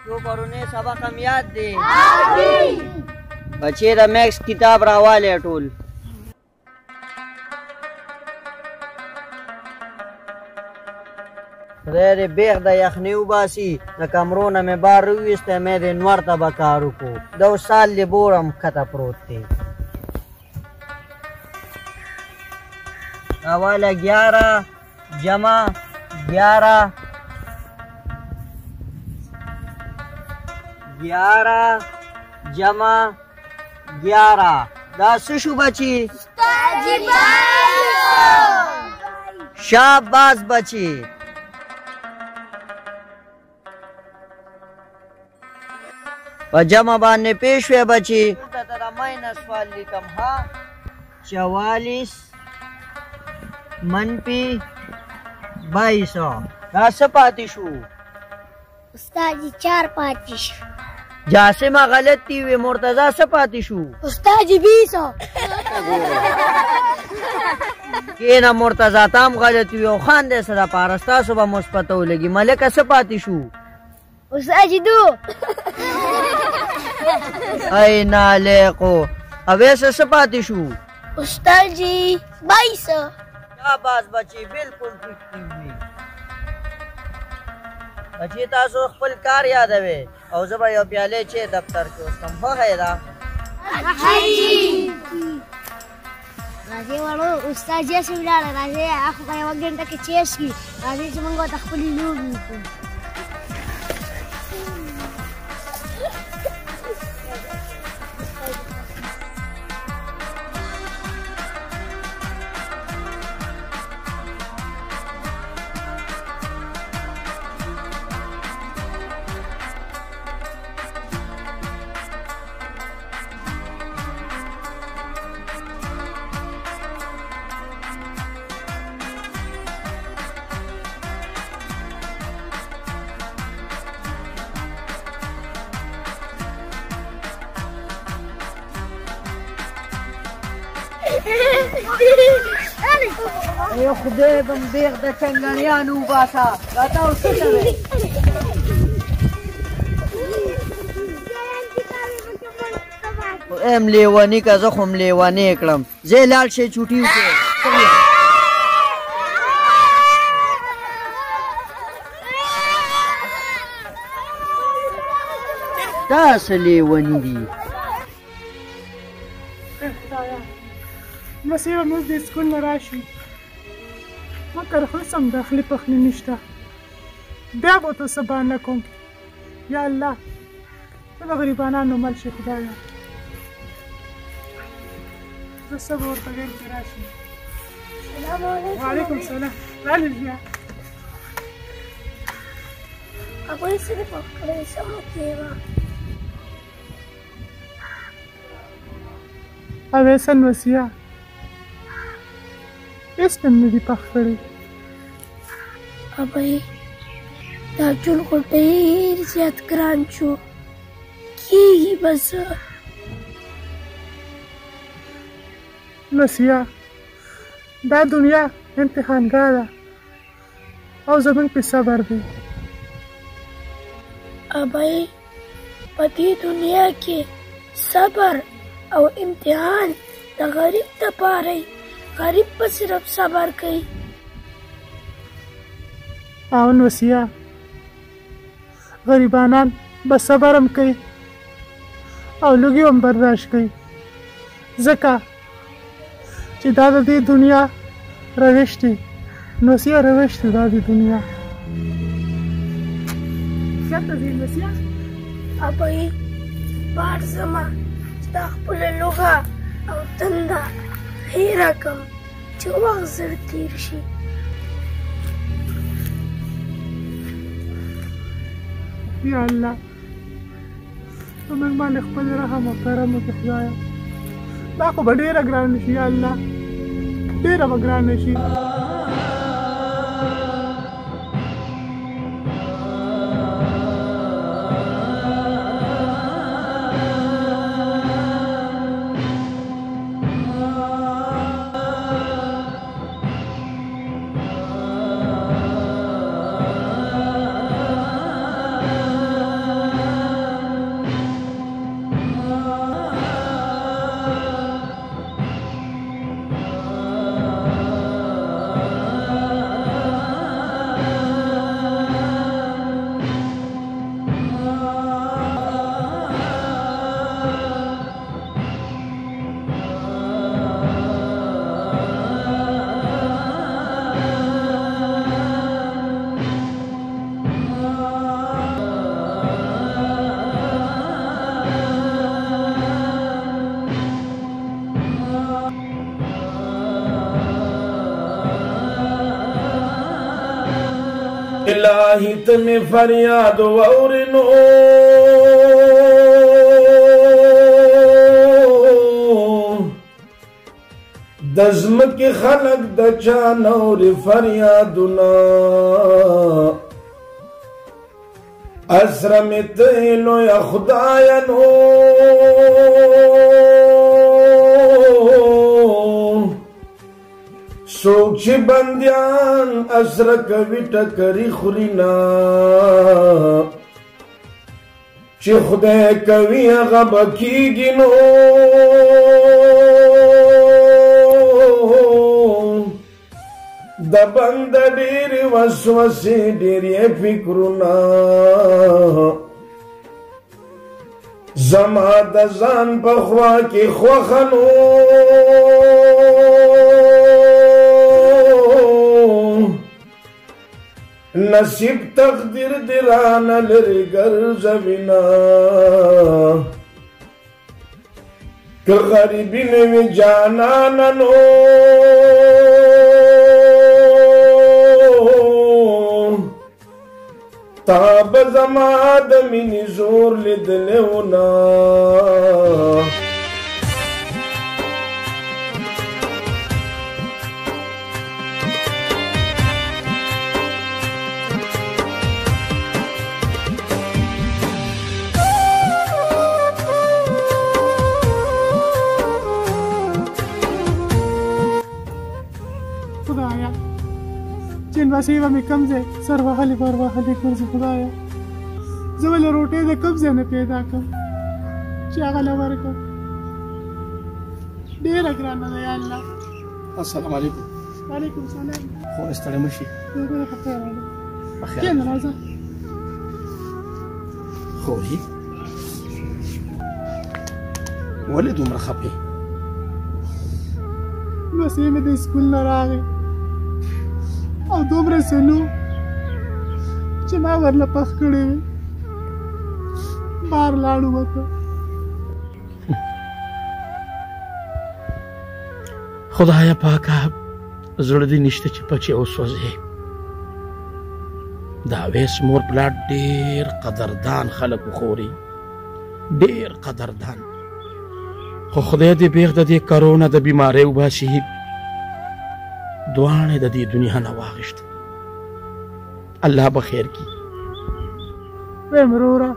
तो परुने सबक हम याद दे। बच्चे द मैक्स किताब रावाले टोल। रे बेग द यखनी उबासी न कमरोना में बार रुइस्ते मेरे नवर तबकारू को 2 साल ले बोरम खता प्रोत थे। रावाले 11 जमा 11 जमा 11 10 शु बची। शाबाश बची। जमा बाने पेश हुए बची। माइनस वाली कम हा 44 मनपी 2200 10 पातिशु। उस्ताद जी 4 पातिश। जासे माँ गलती हुई मुर्तजा से पातिशु। उस्ताद जी 200। के ना मुर्तजा ताम गलती हुई खान दे सदा पारस्ता सुबह मुस्पत हो लगी मलिक से पातिशु। उस्ताद जी 2। ऐ नाले को अवे से पातिशु। उस्ताद जी 2200। शाबाश बची बिल्कुल ठीक हुई। बची तासो खपल कार याद हवे और जब यो प्याले चे दफ्तर के उसकम हो है दा। राजे वालों उस्ताद जी से मिला राजे आँख का 1 घंटा के चेस की राजे से मंगवा तखपली लोग। यो खुदे बम बेग द चंगनिया नु बासा बताओ सुचवे। एम लेवानी का जखम लेवानी एकलम जे लाल से छुट्टी के दास लेवानी दी। مسیح موږ د سکول نه راشو مکر خلصم داخلي پخلی نشته بیا به ته سبا نه کوم یا الله ته د غریبانانو مل شي خدایا زه سبا ورته ویم چې راشي. السلام علیکم. وعلیکم السلام. رالی بیا ابوی سره پکړې سمو کېوا اوې سن وسیا اس پن مې دی پخ کړی. ابوی دا ټول خو ډېر زیات ګران شو کېږي بس. وسیا دا دنیا امتحانګاه ده او زمونږ پې صبر دی. ابوی په دې دنیا کې صبر او امتحان د غریب دپاره غریب به صرف صبر کوي. اون وسیا غریبانان به صبر هم کوي او لږې هم برداشت کوي ځکه چې دا د دې دنیا روش دی. نو وسیا روش دی دا د دنیا. چېرته ځې وسیا؟ ابوی بار زما چې دا خپله لوږه او تنده هېره کړم چې وخت زر تېر شي. یا الله په موږ باندې خپل رحم او کرم وکړې خدایه. دا خو به ډېره ګرانه شي یا الله ډېره به ګرانه شي. الہی تمہیں فریاد وورنو دزمک خلق دچا نور فریادنا اسرم تیلو یا خدایانو سوچ بندیان اسرک ویٹکری خورینا چی خدای کوی غب کی گنو د بند ډیر وسوسې ډیر فکرونه زما د ځان په خوا کې خوښنو نصیب تقدیر دی رانه لرې ګرځوینه که غریبي نه وي جانانه نو تاب زما د مینې زور لیدلی ونه خدایا چین وسیبه مې کم ځای سر وهلې بر وهلې ګرځي خدایا زه ولې روټۍ د کم ځای نه پیدا کړم چې هغه له ورکړم ډېره ګرانه ده یا الله السلام علیکم وعلیکم السلام خو ستړی مه شي ډېره ښه خیر ده بخیر کښېنه راځه خوري ولې دومره خفې مسیح مې د سکول نه راغی او دومره سلو چې ما ورله پخ کړی وي بار لاړو وته خدایا پاکه زړه دې نشته چې پکې وسوځې دا ویس مور پلار ډېر قدردان خلک وخوري ډېر قدردان خو خدای دې بیخ د دې کرونا د بیمارۍ وباسي دواړې د دې دنیا نه واخیشت الله به خیر کړي ویم وروره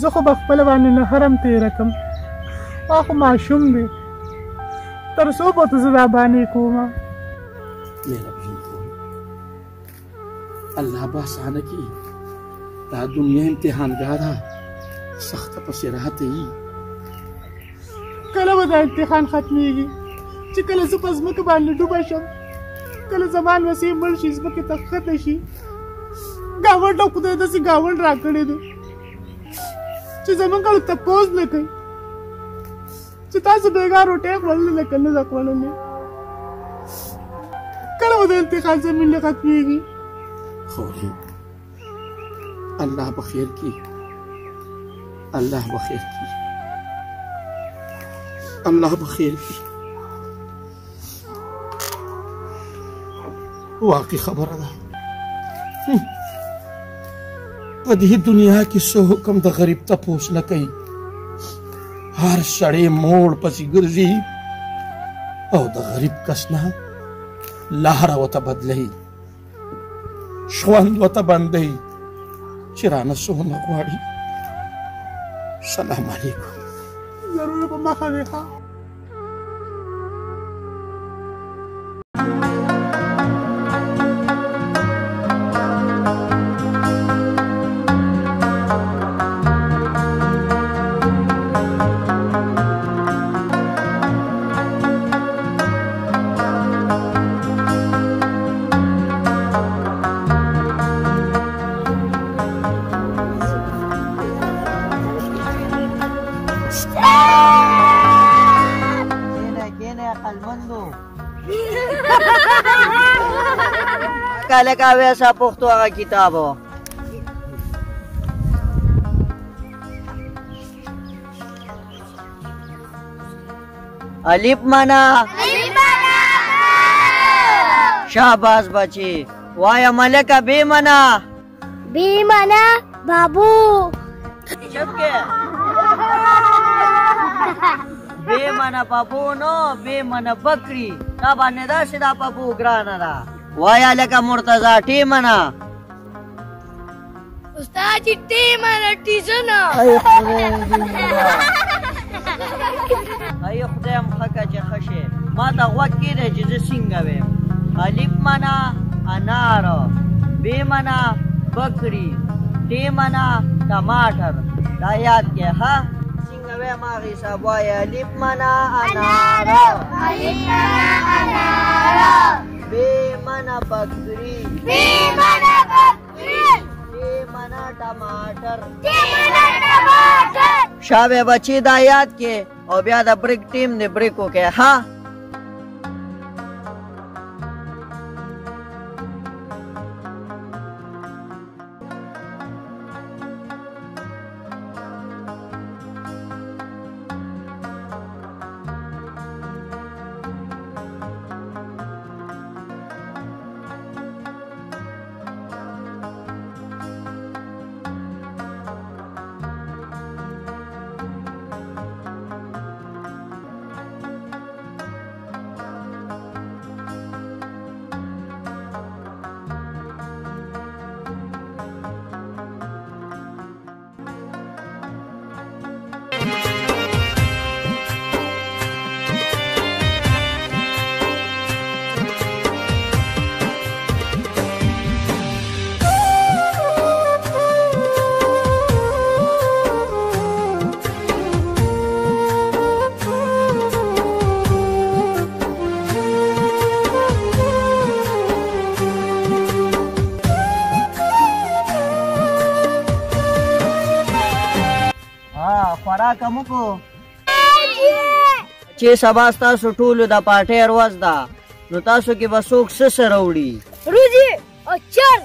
زه خو به خپله باندې نه حرم تېره کړم ما خو ماشوم دی تر څو به ته زه دا بانې کومه میرا بهن خور الله به اسانه کړي دا دنیا امتحانګاه ده سخته پسې راحت یي کله به دا امتحان ختمیږي چې کله زه په ځمکه باندې ډوبه شم کله زما لمسۍ مړ شي ځمکې ته ښکته شي ګاونډ او خدای داسې ګاونډ راکړی دی چې زموږ اړه تپوس نه کوي چې تاسو بېګا روټۍ خوړلې ده که نه ده خوړلې کله به د امتحان زمین نه ختمیږي خوري الله به خیر کړي الله به خیر کړي الله به خیر کړي واقعي خبره ده په دې دنیا کې څه حکم د غریب تپوس نه کوي هر سړی موړ پسې ګرځي او د غریب کس نه لهره ورته بدلوي ژوند ورته بندوي چې رانه څونه غواړي سلام علیکم ضرور په مخه دی ښه لکه ویسا پښتو هغه کتاب و الف مانا شاباش بچی وایا ملکه بے منا बी माना बाबू। चुप के बे माना बाबू नो बे माना बकरी का बाने दा सिदा बाबू ग्राना दा वाया लका मुर्तजा टी मना उस्ताद जी टी माना टीजना। ayo خدایم خکه چې خشه ما ته غوږ کېده چې زه څنګه ویم الف منا انار بې منا بکري ټې منا ټماټر دا یاد کې ها څنګه ویم هغې حساب وایه الف منا انار بې منا بکري ټې منا ټماټر شابه بچی دا یاد کې او بیا د بریک ټیم د بریکو کې ها خوراک مو کو چې سبا ستاسو ټولو د پارټۍ ورځ ده نو تاسو کې به څوک څه څه راوړي روزي او چل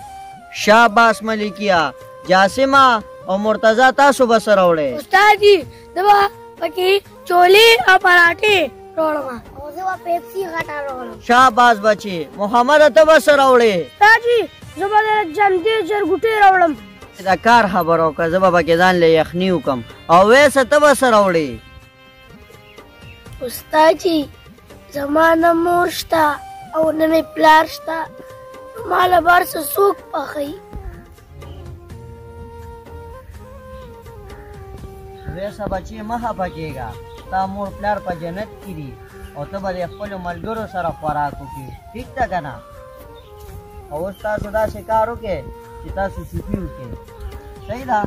شاباس ملکیه جاسمه او مرتضی تاسو به څه راوړئ استاد جی دبا پکې چولې او پراټې راوړم او زه به پیپسي غټه راوړم شاباس بچي محمد ته به څه راوړې استاد جی زه به جمدې جرګوټې راوړم دا کار خبر وکړه زه به پکې ځان له یخني وکړم او ویسه ته به څه راوړې استاد جی زما نه مور شته او نه مې پلار شته ما له بار څه څوک پخوي ویسه بچي مه خفه کېږه ستا مور پلار په جنت کې دي او ته به د خپلو ملګرو سره خوراک وکړې ټیک ده که نه او اوس تاسو داسې کار وکړئ چې تاسو چوپي وکړئ صحیح ده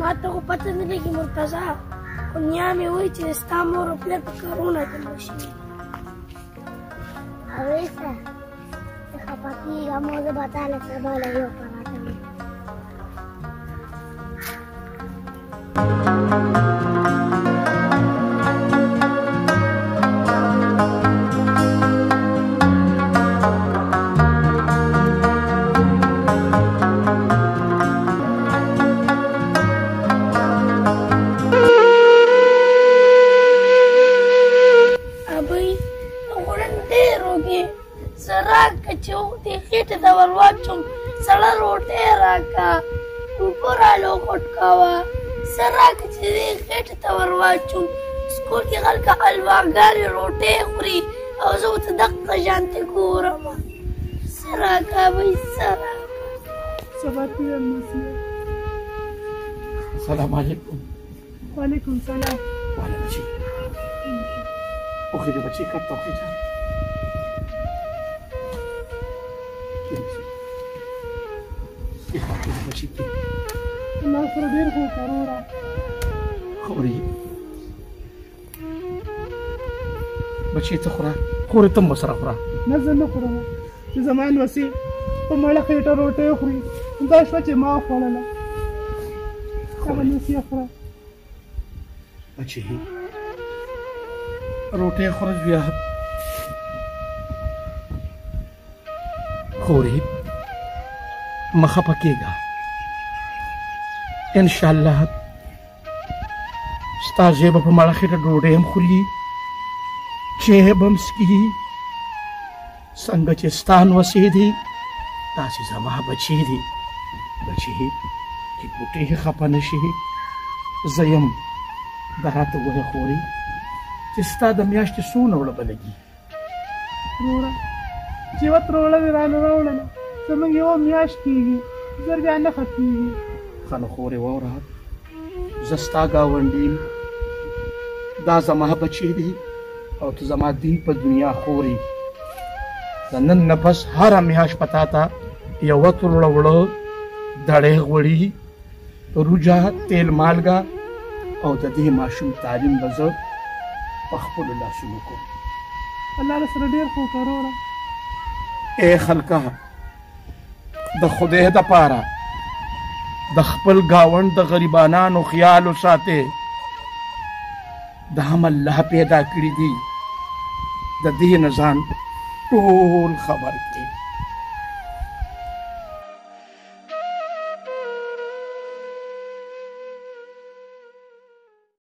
ما ته خو پته نه لګي مرتضی خو نیا مې وایي چې ستا مور او پلار په کارونه کې مړه شوي اویسه ته خفه کېږه مو زه به تاله سبا له یو پراټه وي خېټې ته ور واچوم سړه روټۍ راکړه اوبه رالوغوټ کوه څه راکړه چې دې خېټې ته ور واچوم سکول کې خلک حلواګانې روټۍ خوري او زه ورته دقه شانتې ګورم څه راکړه بهی څه راکړه السلام علیکم وعلیکم سلام والا بچی اخرى بچی کرتا ہوں بچی کی الله سره ډېر ښه کاروره خوري بچی ته خوره خوري تم سره خوره نه زه نه خورم چې زما لوسي په مړه خېټه روټۍ خوري دا شوه چې ما وخوړله هغه نوسي خوره بچې روټۍ خوره زویه خورې مه خفه کېږه انشاءالله ستا زوی به په مړه خېټه ډوډۍ هم خوري چای به هم څښي څنګه چې ستا نوسې دي داسې زما بچې دي بچې چې ګوټې خفه نه شي زه یم دا راته ووایه خورې چې ستا د میاشتې څونه وړه به لګي وروړه چې یوه تروړه دې رانه راوړله زموږ یوه میاشت کېږي زر بیا نه ختمېږي ښه نو خورې واوره زه ستا ګاونډي یم دا زما بچې دي او ته زما دین په دنیا خورې د نن نه پس هره میاشت په تا ته یوه تروړه وړه دړی غوړي روجه تیل مالګه او د دې ماشوم تعلیم به زه په خپلو لاسونو کوم الله له سره ډېر خو که وروړه ای خلکه د خدای دپاره د خپل ګاونډ د غریبانانو خیال وساتئ دا هم الله پیدا کړي دي د دې نه ځان ټول خبر کړي